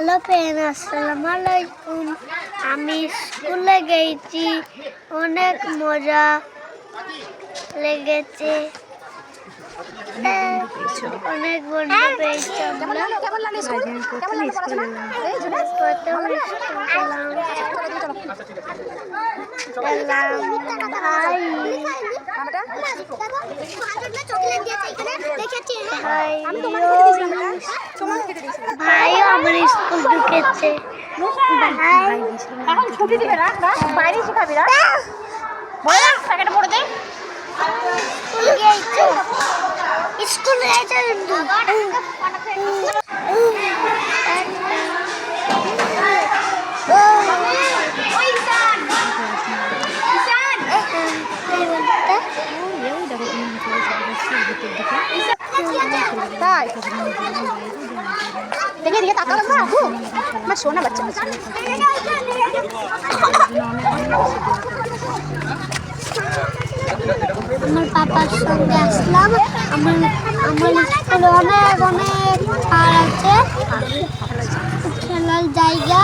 Hello friend, আসসালামু আলাইকুম। আমি স্কুলে গেছি, অনেক মজা লেগেছে, অনেক বন্ধু পেয়েছি আমরা। প্রথম স্কুল ভাইও আমার স্কুল ঢুকেছে। এখন ছুটি দিবে না, বাইরে শিখাবি না, বলে না প্যাকেটে পড়ে দে। স্কুল গেছে কিন্তু তাই দেখে দিকে তাকালাম না, আমার সোনা বাচ্চা। আমার পাপার সঙ্গে আসলাম। আমার স্কুলে অনেক অনেক পার আছে, খেলার জায়গা।